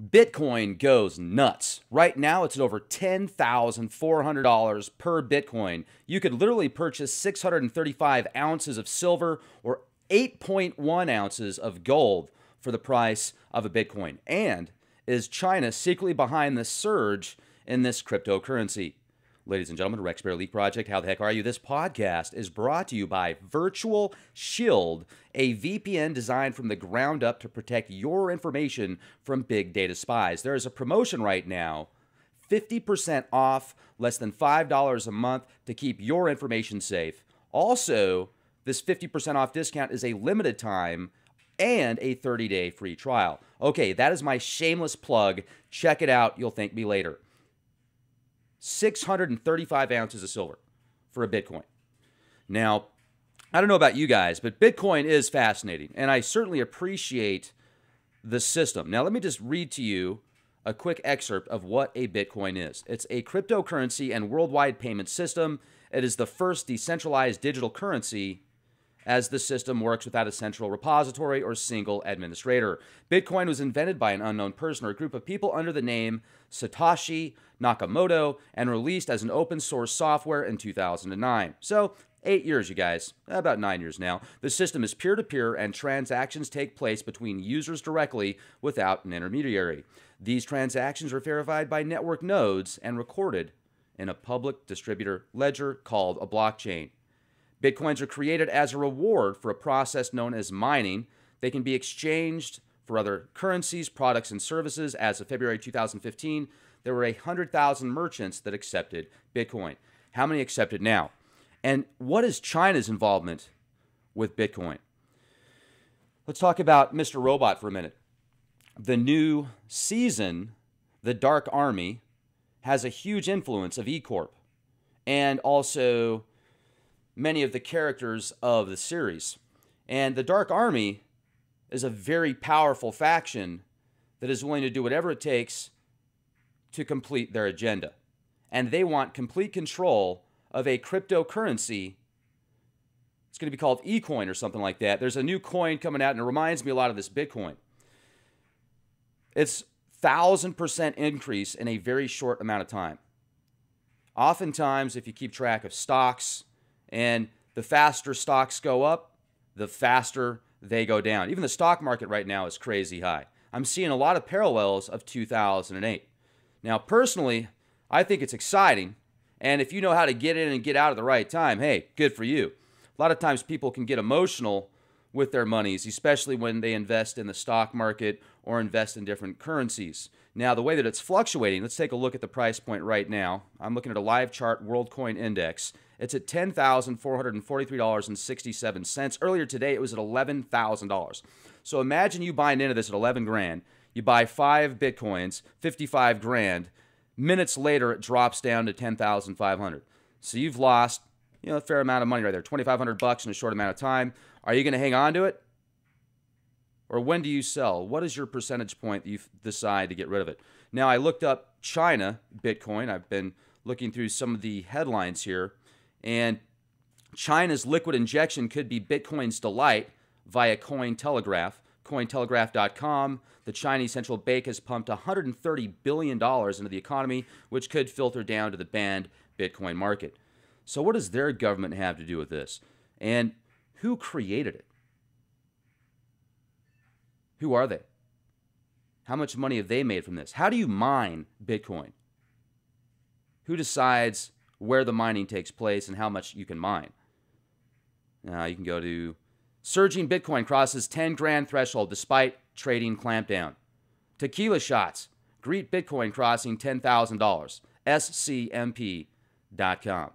Bitcoin goes nuts. Right now, it's at over $10,400 per Bitcoin. You could literally purchase 635 ounces of silver or 8.1 ounces of gold for the price of a Bitcoin. And is China secretly behind the surge in this cryptocurrency? Ladies and gentlemen, Rex Bear Leak Project, how the heck are you? This podcast is brought to you by Virtual Shield, a VPN designed from the ground up to protect your information from big data spies. There is a promotion right now, 50% off, less than $5 a month to keep your information safe. Also, this 50% off discount is a limited time and a 30-day free trial. Okay, that is my shameless plug. Check it out. You'll thank me later. 635 ounces of silver for a Bitcoin. Now, I don't know about you guys, but Bitcoin is fascinating, and I certainly appreciate the system. Now, let me just read to you a quick excerpt of what a Bitcoin is. It's a cryptocurrency and worldwide payment system. It is the first decentralized digital currency, as the system works without a central repository or single administrator. Bitcoin was invented by an unknown person or a group of people under the name Satoshi Nakamoto and released as an open source software in 2009. So, 8 years, you guys. About 9 years now. The system is peer-to-peer and transactions take place between users directly without an intermediary. These transactions are verified by network nodes and recorded in a public distributor ledger called a blockchain. Bitcoins are created as a reward for a process known as mining. They can be exchanged for other currencies, products, and services. As of February 2015, there were 100,000 merchants that accepted Bitcoin. How many accept it now? And what is China's involvement with Bitcoin? Let's talk about Mr. Robot for a minute. The new season, The Dark Army, has a huge influence of E-Corp and also many of the characters of the series. And the Dark Army is a very powerful faction that is willing to do whatever it takes to complete their agenda. And they want complete control of a cryptocurrency. It's going to be called eCoin or something like that. There's a new coin coming out, and it reminds me a lot of this Bitcoin. It's 1,000% increase in a very short amount of time. Oftentimes, if you keep track of stocks, and the faster stocks go up, the faster they go down. Even the stock market right now is crazy high. I'm seeing a lot of parallels of 2008. Now, personally, I think it's exciting. And if you know how to get in and get out at the right time, hey, good for you. A lot of times people can get emotional with their monies, especially when they invest in the stock market or invest in different currencies. Now, the way that it's fluctuating, let's take a look at the price point right now. I'm looking at a live chart WorldCoin Index. It's at $10,443.67. Earlier today, it was at $11,000. So imagine you buying into this at 11 grand. You buy 5 Bitcoins, 55 grand. Minutes later, it drops down to 10,500. So you've lost, a fair amount of money right there, 2,500 bucks in a short amount of time. Are you going to hang on to it? Or when do you sell? What is your percentage point that you decide to get rid of it? Now, I looked up China Bitcoin. I've been looking through some of the headlines here. And China's liquid injection could be Bitcoin's delight via Cointelegraph. Cointelegraph.com. The Chinese central bank has pumped $130 billion into the economy, which could filter down to the banned Bitcoin market. So what does their government have to do with this? And who created it? Who are they? How much money have they made from this? How do you mine Bitcoin? Who decides where the mining takes place and how much you can mine? Now, you can go to surging Bitcoin crosses 10 grand threshold despite trading clampdown. Tequila shots greet Bitcoin crossing $10,000. SCMP.com.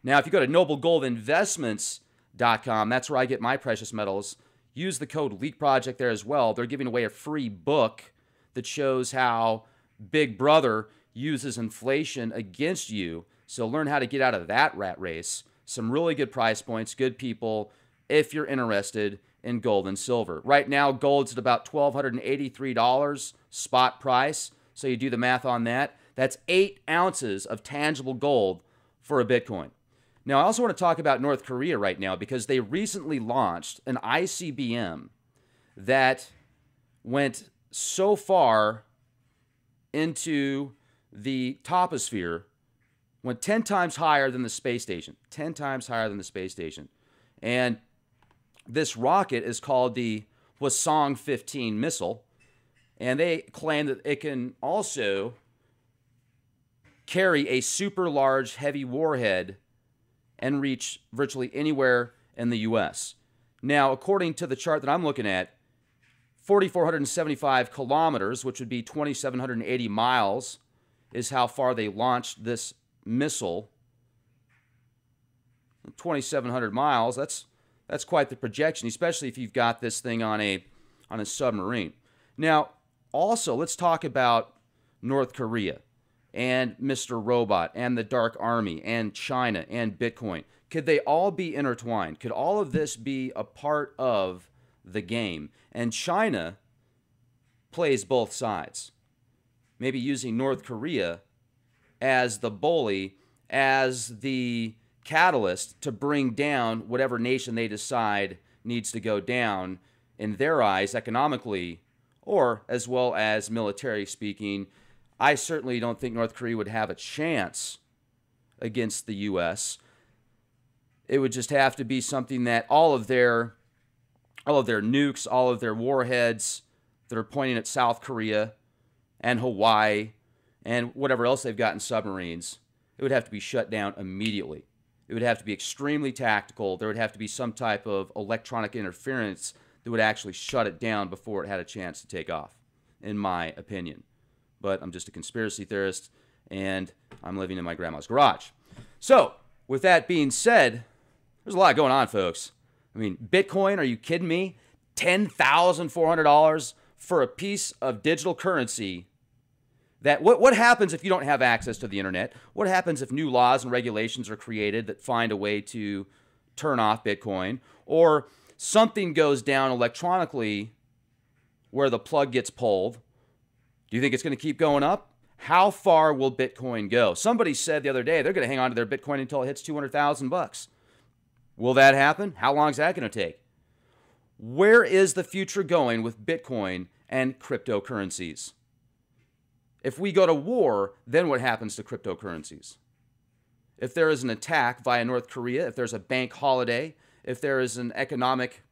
Now, if you go to noblegoldinvestments.com, that's where I get my precious metals. Use the code LEAKPROJECT there as well. They're giving away a free book that shows how Big Brother uses inflation against you. So learn how to get out of that rat race. Some really good price points, good people, if you're interested in gold and silver. Right now, gold's at about $1,283 spot price. So you do the math on that. That's 8 ounces of tangible gold for a Bitcoin. Now, I also want to talk about North Korea right now because they recently launched an ICBM that went so far into the toposphere, went 10 times higher than the space station. 10 times higher than the space station. And this rocket is called the Hwasong 15 missile. And they claim that it can also carry a super large heavy warhead and reach virtually anywhere in the U.S. Now, according to the chart that I'm looking at, 4,475 kilometers, which would be 2,780 miles, is how far they launched this missile. 2,700 miles, that's quite the projection, especially if you've got this thing on a submarine. Now, also, let's talk about North Korea and Mr. Robot and the Dark Army and China and Bitcoin. Could they all be intertwined? Could all of this be a part of the game? And China plays both sides, maybe using North Korea as the bully, as the catalyst to bring down whatever nation they decide needs to go down in their eyes economically or as well as military speaking. I certainly don't think North Korea would have a chance against the U.S. It would just have to be something that all of their nukes, all of their warheads that are pointing at South Korea and Hawaii and whatever else they've got in submarines, it would have to be shut down immediately. It would have to be extremely tactical. There would have to be some type of electronic interference that would actually shut it down before it had a chance to take off, in my opinion. But I'm just a conspiracy theorist, and I'm living in my grandma's garage. So, with that being said, there's a lot going on, folks. I mean, Bitcoin, are you kidding me? $10,400 for a piece of digital currency. That what happens if you don't have access to the internet? What happens if new laws and regulations are created that find a way to turn off Bitcoin? Or something goes down electronically where the plug gets pulled? Do you think it's going to keep going up? How far will Bitcoin go? Somebody said the other day they're going to hang on to their Bitcoin until it hits 200,000 bucks. Will that happen? How long is that going to take? Where is the future going with Bitcoin and cryptocurrencies? If we go to war, then what happens to cryptocurrencies? If there is an attack via North Korea, if there's a bank holiday, if there is an economic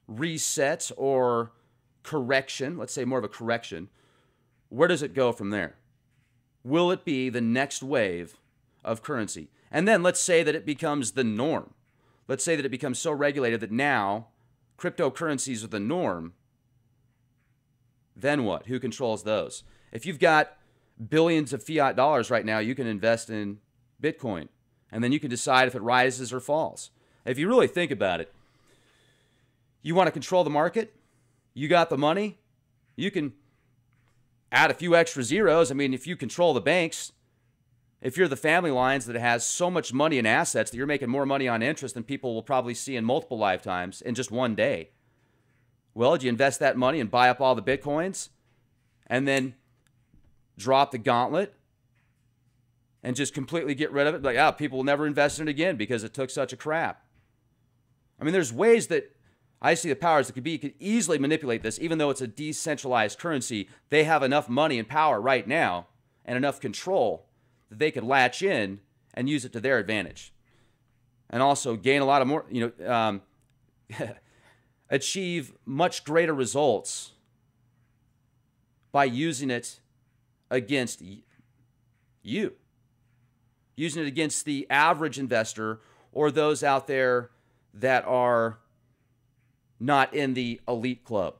reset or correction, let's say more of a correction, where does it go from there? Will it be the next wave of currency? And then let's say that it becomes the norm. Let's say that it becomes so regulated that now cryptocurrencies are the norm. Then what? Who controls those? If you've got billions of fiat dollars right now, you can invest in Bitcoin, and then you can decide if it rises or falls. If you really think about it, you want to control the market? You got the money? You can add a few extra zeros. I mean, if you control the banks, if you're the family lines that has so much money and assets that you're making more money on interest than people will probably see in multiple lifetimes in just one day, well, do you invest that money and buy up all the Bitcoins and then drop the gauntlet and just completely get rid of it? Like, people will never invest in it again because it took such a crap. I mean, there's ways that I see the powers that could easily manipulate this, even though it's a decentralized currency. They have enough money and power right now and enough control that they could latch in and use it to their advantage. And also gain a lot of more, achieve much greater results by using it against you. Using it against the average investor or those out there that are not in the elite club.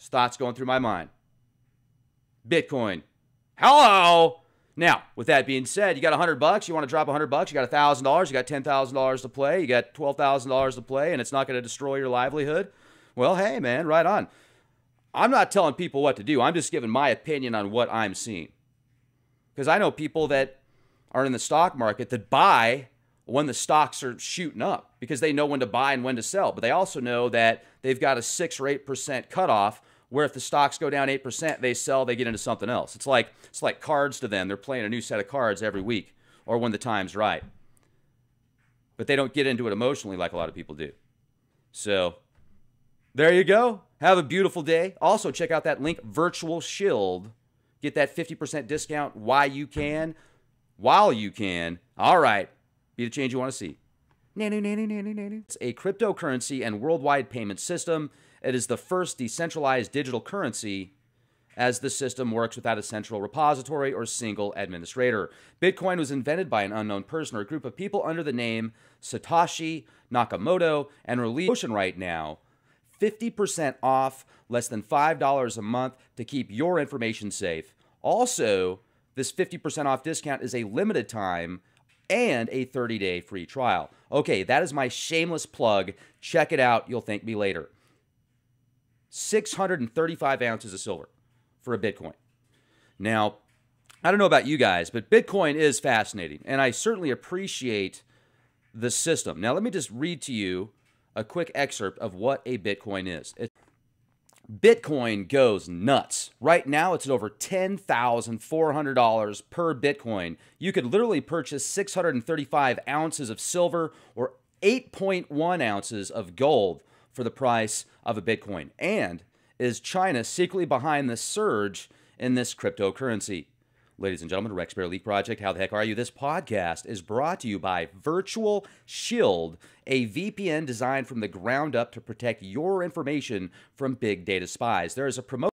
Thoughts going through my mind. Bitcoin. Hello. Now, with that being said, you got $100, you want to drop $100, you got $1,000, you got $10,000 to play, you got $12,000 to play, and it's not going to destroy your livelihood. Well, hey, man, right on. I'm not telling people what to do. I'm just giving my opinion on what I'm seeing. Because I know people that are in the stock market that buy when the stocks are shooting up because they know when to buy and when to sell. But they also know that they've got a 6 or 8% cutoff where if the stocks go down 8%, they sell, they get into something else. It's like cards to them. They're playing a new set of cards every week or when the time's right. But they don't get into it emotionally like a lot of people do. So There you go. Have a beautiful day. Also, check out that link, Virtual Shield. Get that 50% discount while you can. All right. Be the change you want to see. It's a cryptocurrency and worldwide payment system. It is the first decentralized digital currency, as the system works without a central repository or single administrator. Bitcoin was invented by an unknown person or a group of people under the name Satoshi Nakamoto and released right now. 50% off, less than $5 a month to keep your information safe. Also, this 50% off discount is a limited time and a 30-day free trial. Okay, that is my shameless plug. Check it out. You'll thank me later. 635 ounces of silver for a Bitcoin. Now, I don't know about you guys, but Bitcoin is fascinating, and I certainly appreciate the system. Now, let me just read to you a quick excerpt of what a Bitcoin is. Bitcoin goes nuts. Right now, it's at over $10,400 per Bitcoin. You could literally purchase 635 ounces of silver or 8.1 ounces of gold for the price of a Bitcoin. And is China secretly behind the surge in this cryptocurrency? Ladies and gentlemen, Rex Bear Elite Project, how the heck are you? This podcast is brought to you by Virtual Shield, a VPN designed from the ground up to protect your information from big data spies. There is a promotion